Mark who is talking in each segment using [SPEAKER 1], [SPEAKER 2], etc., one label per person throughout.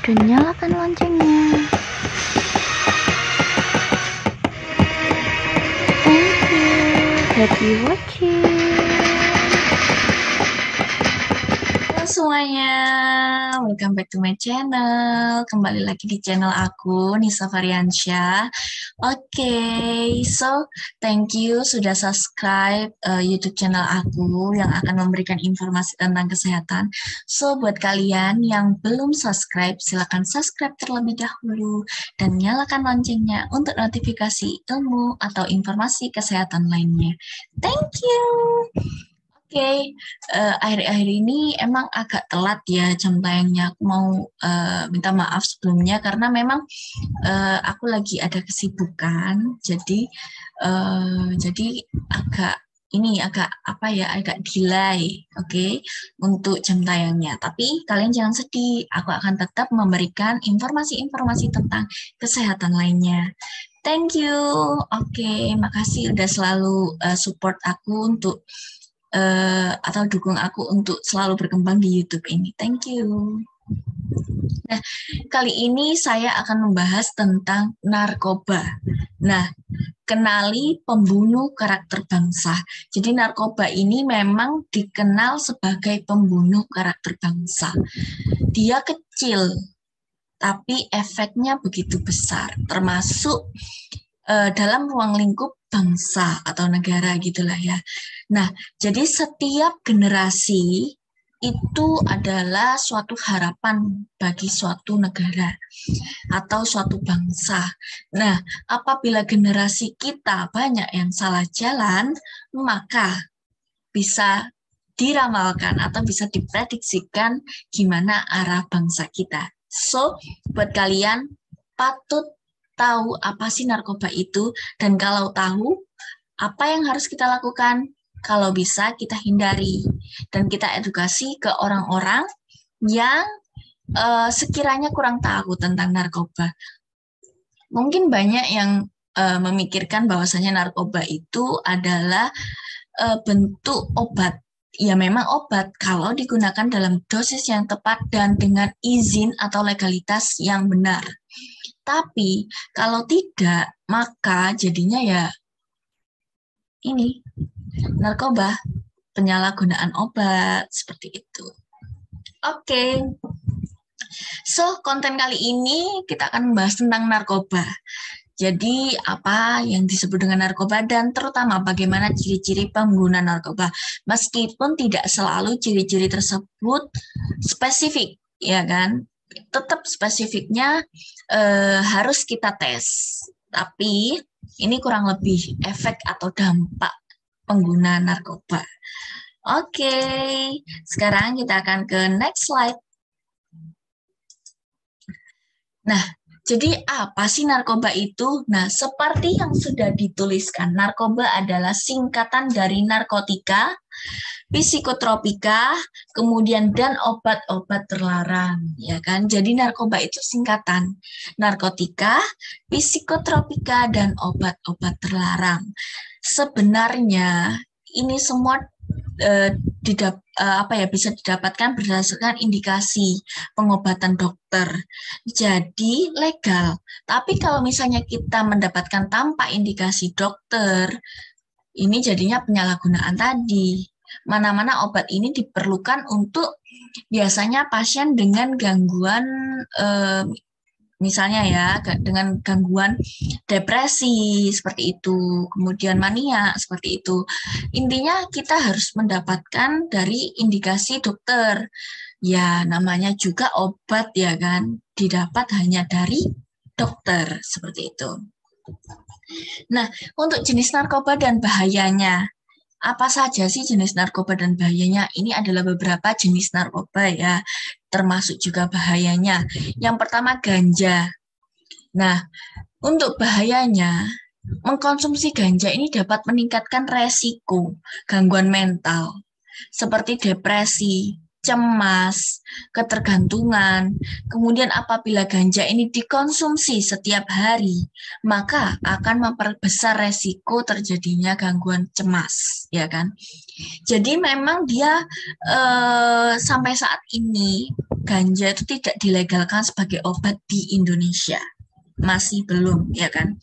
[SPEAKER 1] dan nyalakan loncengnya. Thank you. Happy watching.
[SPEAKER 2] Halo semuanya, welcome back to my channel. Kembali lagi di channel aku, Nisa Variansyah. So thank you sudah subscribe YouTube channel aku yang akan memberikan informasi tentang kesehatan. So buat kalian yang belum subscribe, silakan subscribe terlebih dahulu dan nyalakan loncengnya untuk notifikasi ilmu atau informasi kesehatan lainnya. Thank you. Akhir-akhir ini emang agak telat ya jam tayangnya. Aku mau minta maaf sebelumnya karena memang aku lagi ada kesibukan, jadi agak delay, untuk jam tayangnya. Tapi kalian jangan sedih, aku akan tetap memberikan informasi-informasi tentang kesehatan lainnya. Thank you. Makasih udah selalu support aku untuk atau dukung aku untuk selalu berkembang di YouTube ini. Thank you. Nah, kali ini saya akan membahas tentang narkoba. Nah, kenali pembunuh karakter bangsa. Jadi narkoba ini memang dikenal sebagai pembunuh karakter bangsa. Dia kecil, tapi efeknya begitu besar, termasuk dalam ruang lingkup bangsa atau negara gitulah ya. Nah, jadi setiap generasi itu adalah suatu harapan bagi suatu negara atau suatu bangsa. Nah, apabila generasi kita banyak yang salah jalan, maka bisa diramalkan atau bisa diprediksikan gimana arah bangsa kita. So, buat kalian patut tahu apa sih narkoba itu, dan kalau tahu, apa yang harus kita lakukan? Kalau bisa kita hindari, dan kita edukasi ke orang-orang yang sekiranya kurang tahu tentang narkoba. Mungkin banyak yang memikirkan bahwasanya narkoba itu adalah bentuk obat. Ya memang obat kalau digunakan dalam dosis yang tepat dan dengan izin atau legalitas yang benar. Tapi kalau tidak, maka jadinya ya ini narkoba, penyalahgunaan obat seperti itu. So konten kali ini kita akan membahas tentang narkoba. Jadi apa yang disebut dengan narkoba dan terutama bagaimana ciri-ciri pengguna narkoba. Meskipun tidak selalu ciri-ciri tersebut spesifik, ya kan? Tetap spesifiknya harus kita tes. Tapi ini kurang lebih efek atau dampak pengguna narkoba. Sekarang kita akan ke next slide. Nah, jadi apa sih narkoba itu? Nah, seperti yang sudah dituliskan, narkoba adalah singkatan dari narkotika, psikotropika, kemudian dan obat-obat terlarang, ya kan? Jadi narkoba itu singkatan narkotika, psikotropika, dan obat-obat terlarang. Sebenarnya ini semua bisa didapatkan berdasarkan indikasi pengobatan dokter. Jadi legal. Tapi kalau misalnya kita mendapatkan tanpa indikasi dokter, ini jadinya penyalahgunaan tadi. Mana-mana obat ini diperlukan untuk biasanya pasien dengan gangguan misalnya ya, dengan gangguan depresi seperti itu, kemudian mania seperti itu. Intinya kita harus mendapatkan dari indikasi dokter. Ya, namanya juga obat ya kan, didapat hanya dari dokter seperti itu. Nah, untuk jenis narkoba dan bahayanya. Apa saja sih jenis narkoba dan bahayanya? Ini adalah beberapa jenis narkoba ya, termasuk juga bahayanya. Yang pertama ganja. Nah, untuk bahayanya, mengkonsumsi ganja ini dapat meningkatkan resiko gangguan mental seperti depresi, cemas, ketergantungan. Kemudian apabila ganja ini dikonsumsi setiap hari, maka akan memperbesar resiko terjadinya gangguan cemas, ya kan? Jadi memang dia sampai saat ini ganja itu tidak dilegalkan sebagai obat di Indonesia. Masih belum, ya kan?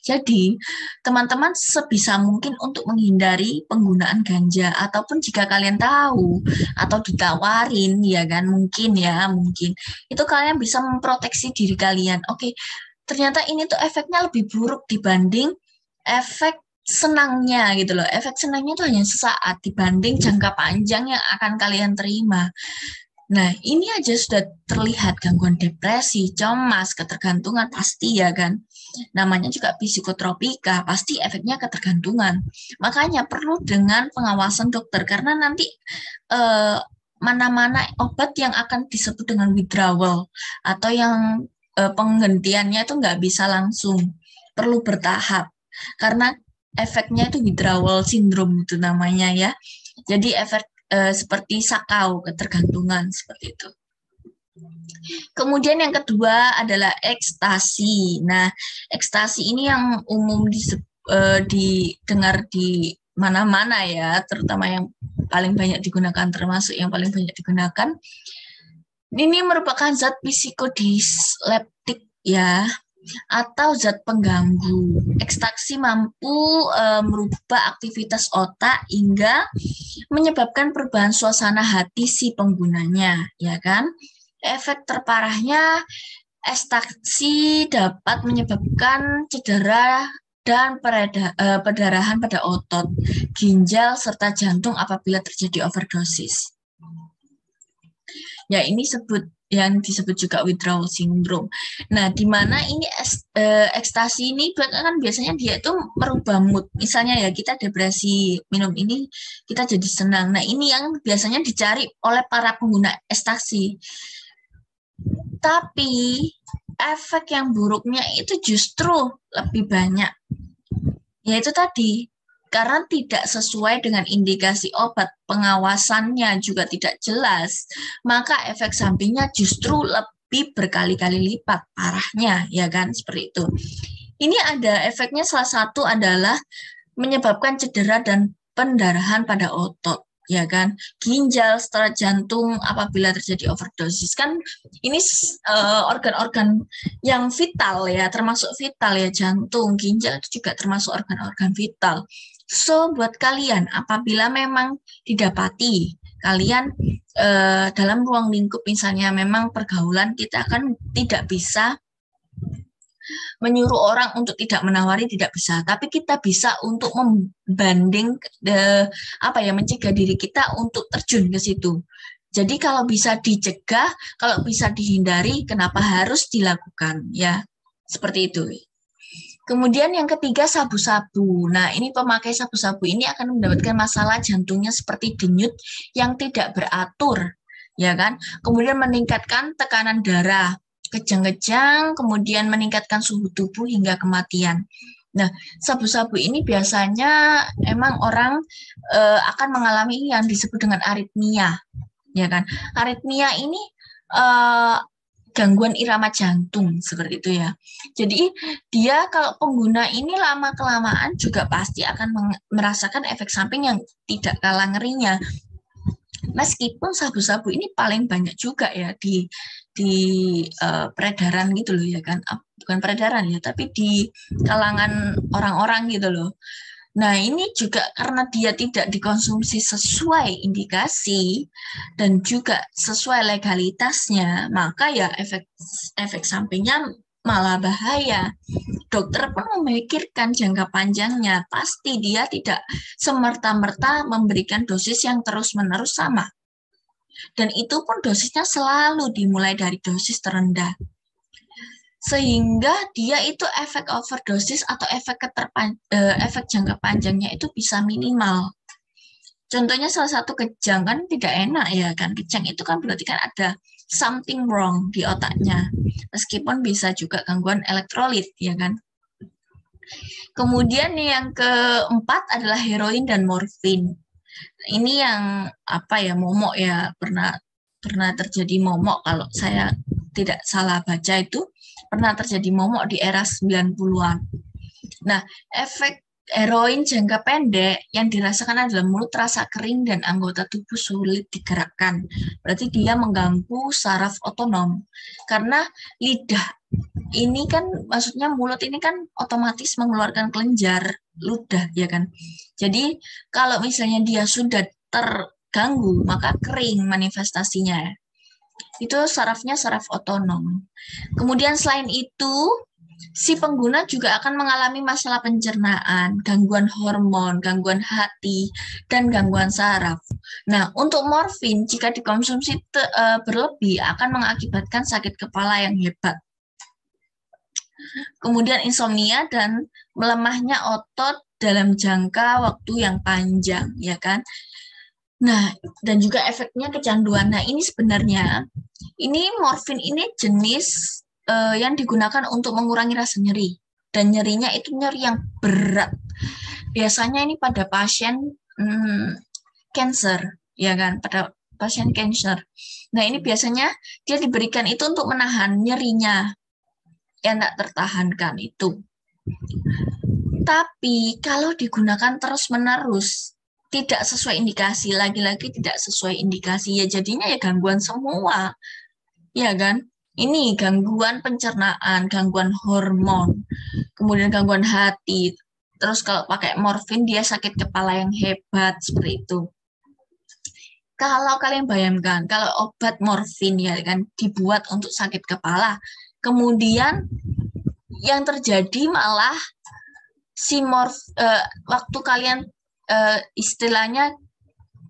[SPEAKER 2] Jadi, teman-teman sebisa mungkin untuk menghindari penggunaan ganja, ataupun jika kalian tahu atau ditawarin, ya kan, mungkin, itu kalian bisa memproteksi diri kalian. Oke, ternyata ini tuh efeknya lebih buruk dibanding efek senangnya gitu loh. Efek senangnya itu hanya sesaat dibanding jangka panjang yang akan kalian terima. Nah, ini aja sudah terlihat gangguan depresi, cemas, ketergantungan, pasti ya kan. Namanya juga psikotropika, pasti efeknya ketergantungan. Makanya perlu dengan pengawasan dokter, karena nanti mana-mana obat yang akan disebut dengan withdrawal, atau yang penghentiannya itu nggak bisa langsung, perlu bertahap. Karena efeknya itu withdrawal syndrome itu namanya ya. Jadi efek seperti sakau, ketergantungan, seperti itu. Kemudian yang kedua adalah ekstasi. Nah, ekstasi ini yang umum didengar di mana-mana ya, terutama yang paling banyak digunakan, termasuk yang paling banyak digunakan. Ini merupakan zat psikodislektik ya, atau zat pengganggu. Ekstasi mampu merubah aktivitas otak hingga menyebabkan perubahan suasana hati si penggunanya, ya kan? Efek terparahnya, ekstasi dapat menyebabkan cedera dan perdarahan pada otot, ginjal, serta jantung apabila terjadi overdosis. Ya, ini yang disebut juga withdrawal syndrome. Nah, di mana ini ekstasi ini kan biasanya dia itu merubah mood. Misalnya ya, kita depresi, minum ini kita jadi senang. Nah, ini yang biasanya dicari oleh para pengguna ekstasi. Tapi efek yang buruknya itu justru lebih banyak. Yaitu tadi, karena tidak sesuai dengan indikasi obat, pengawasannya juga tidak jelas, maka efek sampingnya justru lebih berkali-kali lipat parahnya, ya kan, seperti itu. Ini ada efeknya, salah satu adalah menyebabkan cedera dan pendarahan pada otot, ya kan, ginjal, serta jantung apabila terjadi overdosis. Kan ini organ-organ yang vital ya, termasuk vital ya, jantung, ginjal itu juga termasuk organ-organ vital. So, buat kalian, apabila memang didapati kalian dalam ruang lingkup, misalnya memang pergaulan, kita kan tidak bisa menyuruh orang untuk tidak menawari, tidak bisa. Tapi kita bisa untuk membanding, mencegah diri kita untuk terjun ke situ. Jadi kalau bisa dicegah, kalau bisa dihindari, kenapa harus dilakukan? Ya, seperti itu. Kemudian yang ketiga, sabu-sabu. Nah, ini pemakai sabu-sabu ini akan mendapatkan masalah jantungnya seperti denyut yang tidak beratur, ya kan? Kemudian meningkatkan tekanan darah, kejang-kejang, kemudian meningkatkan suhu tubuh hingga kematian. Nah, sabu-sabu ini biasanya emang orang akan mengalami yang disebut dengan aritmia, ya kan? Aritmia ini gangguan irama jantung, seperti itu ya. Jadi dia kalau pengguna ini lama-kelamaan juga pasti akan merasakan efek samping yang tidak kalah ngerinya. Meskipun sabu-sabu ini paling banyak juga ya di peredaran gitu loh ya kan, bukan peredaran ya, tapi di kalangan orang-orang gitu loh. Nah, ini juga karena dia tidak dikonsumsi sesuai indikasi dan juga sesuai legalitasnya, maka ya efek sampingnya malah bahaya. Dokter pun memikirkan jangka panjangnya, pasti dia tidak semerta-merta memberikan dosis yang terus-menerus sama. Dan itu pun dosisnya selalu dimulai dari dosis terendah. Sehingga dia itu efek overdosis atau efek jangka panjangnya itu bisa minimal. Contohnya salah satu kejang, kan tidak enak ya kan, kejang itu kan berarti kan ada something wrong di otaknya, meskipun bisa juga gangguan elektrolit ya kan. Kemudian yang keempat adalah heroin dan morfin. Ini yang momok ya, pernah terjadi momok, kalau saya tidak salah baca itu pernah terjadi momok di era 90-an. Nah, efek Heroin jangka pendek yang dirasakan adalah mulut terasa kering dan anggota tubuh sulit digerakkan. Berarti dia mengganggu saraf otonom. Karena lidah ini kan, maksudnya mulut ini kan otomatis mengeluarkan kelenjar ludah, ya kan. Jadi kalau misalnya dia sudah terganggu, maka kering manifestasinya. Itu sarafnya saraf otonom. Kemudian selain itu, si pengguna juga akan mengalami masalah pencernaan, gangguan hormon, gangguan hati, dan gangguan saraf. Nah, untuk morfin jika dikonsumsi berlebih akan mengakibatkan sakit kepala yang hebat. Kemudian insomnia dan melemahnya otot dalam jangka waktu yang panjang, ya kan? Nah, dan juga efeknya kecanduan. Nah, ini sebenarnya, ini morfin ini jenis yang digunakan untuk mengurangi rasa nyeri. Dan nyerinya itu nyeri yang berat. Biasanya ini pada pasien cancer, ya kan? Pada pasien cancer. Nah, ini biasanya dia diberikan itu untuk menahan nyerinya yang tak tertahankan itu. Tapi kalau digunakan terus-menerus, tidak sesuai indikasi, lagi-lagi tidak sesuai indikasi, ya jadinya ya gangguan semua, ya kan? Ini gangguan pencernaan, gangguan hormon, kemudian gangguan hati. Terus kalau pakai morfin dia sakit kepala yang hebat, seperti itu. Kalau kalian bayangkan, kalau obat morfin ya kan dibuat untuk sakit kepala, kemudian yang terjadi malah si waktu kalian istilahnya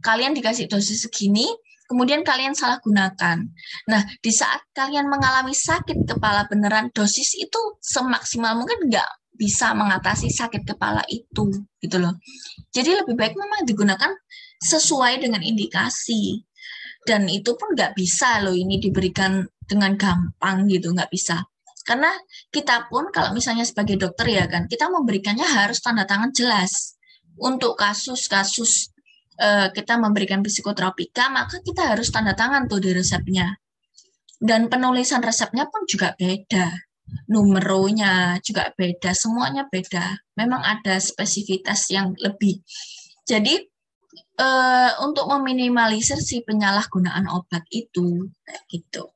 [SPEAKER 2] kalian dikasih dosis segini, kemudian kalian salah gunakan. Nah, di saat kalian mengalami sakit kepala beneran, dosis itu semaksimal mungkin nggak bisa mengatasi sakit kepala itu, gitu loh. Jadi lebih baik memang digunakan sesuai dengan indikasi. Dan itu pun nggak bisa loh ini diberikan dengan gampang gitu, nggak bisa. Karena kita pun kalau misalnya sebagai dokter ya kan, kita memberikannya harus tanda tangan jelas. Untuk kasus-kasus kita memberikan psikotropika, maka kita harus tanda tangan tuh di resepnya. Dan penulisan resepnya pun juga beda. Numeronya juga beda, semuanya beda. Memang ada spesifitas yang lebih. Jadi untuk meminimalisir si penyalahgunaan obat itu, kayak gitu.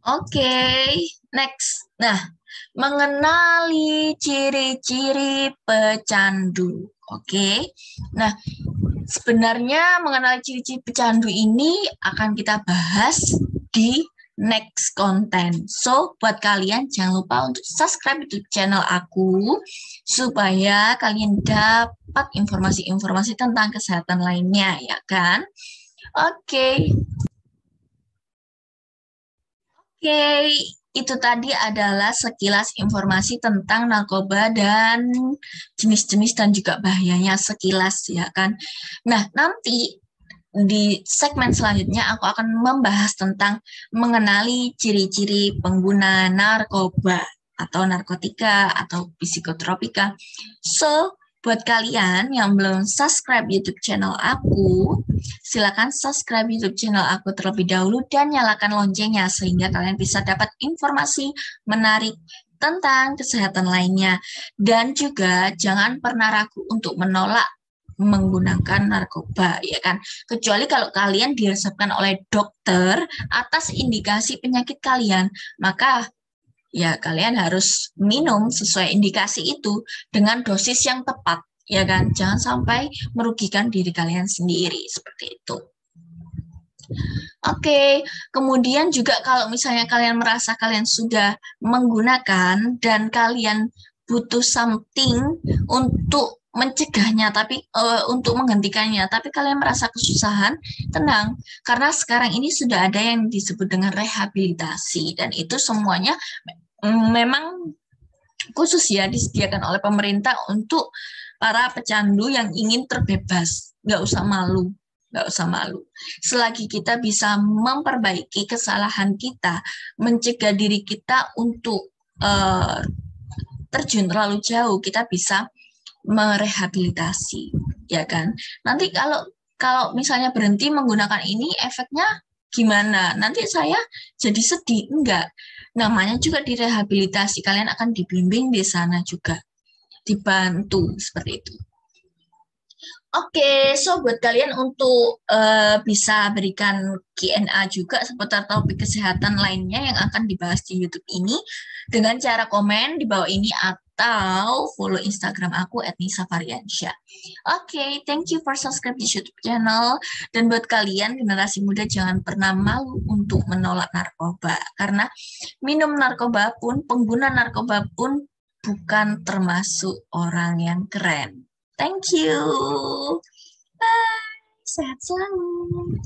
[SPEAKER 2] Oke, next. Nah, mengenali ciri-ciri pecandu. Oke. Nah, sebenarnya mengenali ciri-ciri pecandu ini akan kita bahas di next konten. So, buat kalian jangan lupa untuk subscribe YouTube channel aku supaya kalian dapat informasi-informasi tentang kesehatan lainnya, ya kan? Oke. Oke, itu tadi adalah sekilas informasi tentang narkoba dan jenis-jenis dan juga bahayanya sekilas, ya kan. Nah, nanti di segmen selanjutnya aku akan membahas tentang mengenali ciri-ciri pengguna narkoba atau narkotika atau psikotropika. So, buat kalian yang belum subscribe YouTube channel aku, silakan subscribe YouTube channel aku terlebih dahulu dan nyalakan loncengnya sehingga kalian bisa dapat informasi menarik tentang kesehatan lainnya. Dan juga jangan pernah ragu untuk menolak menggunakan narkoba, ya kan? Kecuali kalau kalian diresepkan oleh dokter atas indikasi penyakit kalian, maka ya kalian harus minum sesuai indikasi itu dengan dosis yang tepat, ya kan? Jangan sampai merugikan diri kalian sendiri, seperti itu. Oke, kemudian juga kalau misalnya kalian merasa kalian sudah menggunakan dan kalian butuh something untuk mencegahnya, tapi untuk menghentikannya, tapi kalian merasa kesusahan, tenang, karena sekarang ini sudah ada yang disebut dengan rehabilitasi, dan itu semuanya memang khusus ya disediakan oleh pemerintah untuk para pecandu yang ingin terbebas. Nggak usah malu, nggak usah malu. Selagi kita bisa memperbaiki kesalahan kita, mencegah diri kita untuk terjun terlalu jauh, kita bisa merehabilitasi, ya kan? Nanti kalau misalnya berhenti menggunakan ini, efeknya gimana? Nanti saya jadi sedih, enggak? Namanya juga direhabilitasi, kalian akan dibimbing di sana juga. dibantu seperti itu. Oke, so buat kalian untuk bisa berikan Q&A juga seputar topik kesehatan lainnya yang akan dibahas di YouTube ini dengan cara komen di bawah ini atau follow Instagram aku @nisafariansyah. Oke, thank you for subscribe di YouTube channel. Dan buat kalian generasi muda jangan pernah malu untuk menolak narkoba karena minum narkoba pun, pengguna narkoba pun bukan termasuk orang yang keren. Thank you. Bye. Sehat selalu.